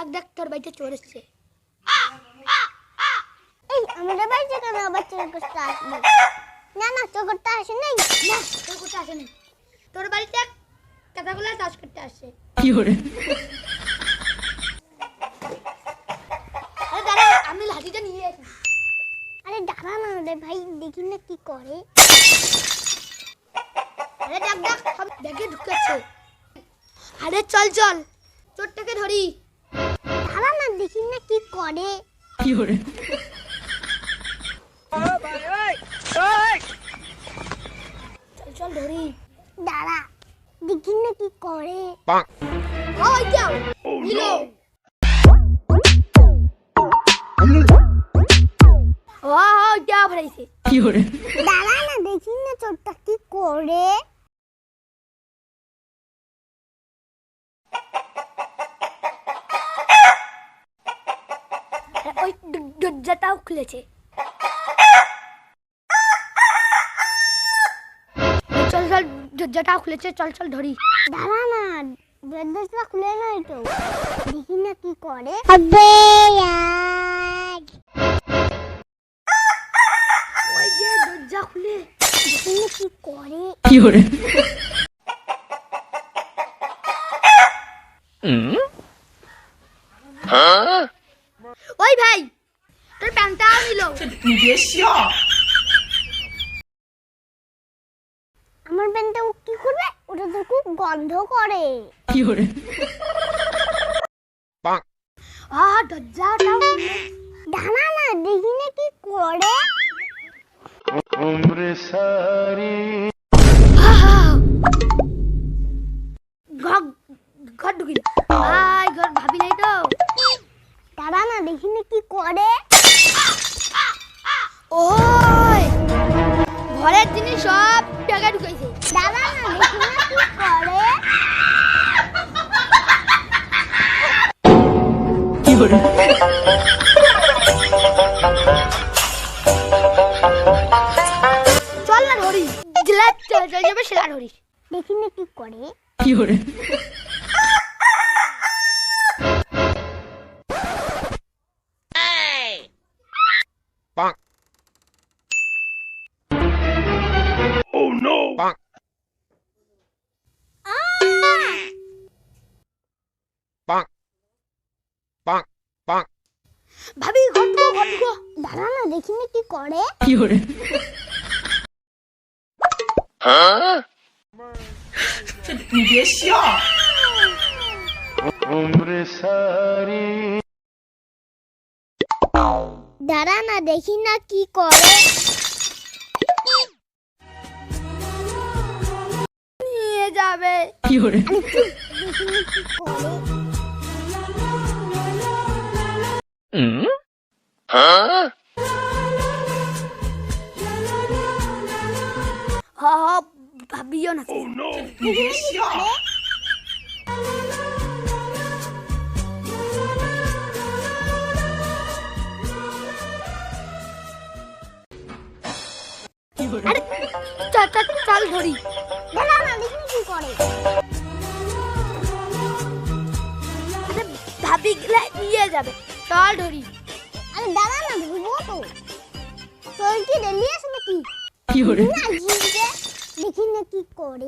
দেখ দেখ তোর বাড়িতে চোর এসছে। এই আমাদের বাড়িতে কেন আবার চোর করতে আসবে? না না, চোর করতে আসে নাই। না চোর করতে আসেনি, তোর বাড়িতে কাঁচাগোলা চাষ করতে আসছে। কি করে? আরে দাঁড়া, আমি লাঠিটা নিয়ে আসি। আরে দাঁড়া না রে ভাই, দেখি না কি করে। আরে দেখ দেখ সব ব্যাগে ঢুকাচ্ছে। আরে চল চল চোরটাকে ধরি। দাঁড়া না, দেখি না কি করে। কি করে? চল চল ধরি। দাঁড়া, দেখি না কি করে। ওই যাও নিলো। ও যা ভরাইছে। কি করে? দাঁড়া না, দেখি না চোরটা কি করে। ওই দরজাটাও খুলেছে। চল চল দরজাটাও খুলেছে, চল চল ধরি। দাঁড়া না, দরজাটা খুলে নাই তো, দেখি না কি করে। আবে यार, ওই যে দরজা খুলে, দেখি না কি করে। কি করে? ওই ভাই তোর প্যান্টটাও নিল। আমার প্যান্টটা ও কি করবে? ওটা তো খুব গন্ধ করে। কি করে? দরজাটাও খুলে। দাঁড়া না, দেখি না কি করে। ঘর ঢুকিল ভাই, ঘর ভাবি নাই তো। দাঁড়া না, দেখি না কি করে। ওই ঘরের জিনিস সব টাকা ঢুকাইছে। দাঁড়া না, দেখি না কি করে। কি করে? চল না ধরি, জেলা চল চল যাবে সেলা ধরিস। দেখি না কি করে। কি করে? ভাবি ঘর ঢুকো ঘর ঢুকো। দাঁড়া না, দেখি না কি করে। কি করে? দাঁড়া না, দেখি না কি করে। নিয়ে যাবে। কি করে? আরে চুপ, দেখি না কি করে। হ হ ভাবিও না। দেখি না কি করে। কি করে? আরে চল চল চল ধরি। দাঁড়া না, দেখি না কি করে। আরে ভাবি গেলে নিয়ে যাবে, চল ধরি। আরে দাঁড়া না, ধরবো তো। চল কি রেলি আছে নাকি? কি করে? না জিজে, দেখি না কি করে।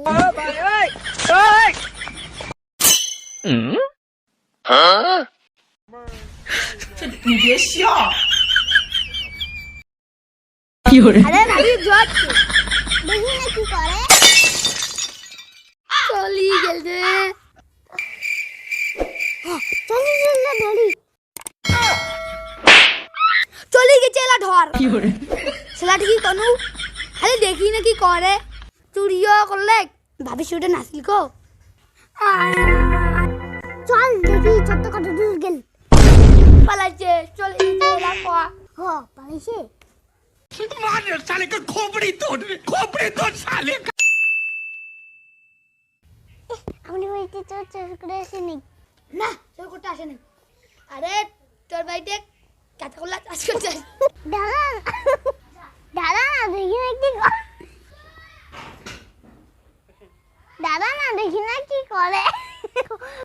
কি করে? আরে ভাবি যাচ্ছে, দেখি না কি করে। চলি গেছে। চল চল ধরি। চলি গেছে এলা ধর। কি করে? সেলা ঠিকই কনু। আরে দেখি না কি করে। চুরিও করলে ভাবি শুটে নাছিল কো। চল দেখি, ছোট্ট কাটা দূর গেল। পালাইছে, চলে গেছে এলা কোয়া। হ, পালাইছে। साले का खोपड़ी तोड़ साले का। আমাদের বাড়িতে চোর চোর করে আসে নাকি? না চোর করতে আসে না। আরে তোর বাড়িতে কাঁচাগোলা চাষ করতে আসে। দাঁড়া দাঁড়া না, দেখি না কি করে। দাঁড়া না, দেখি না কি করে।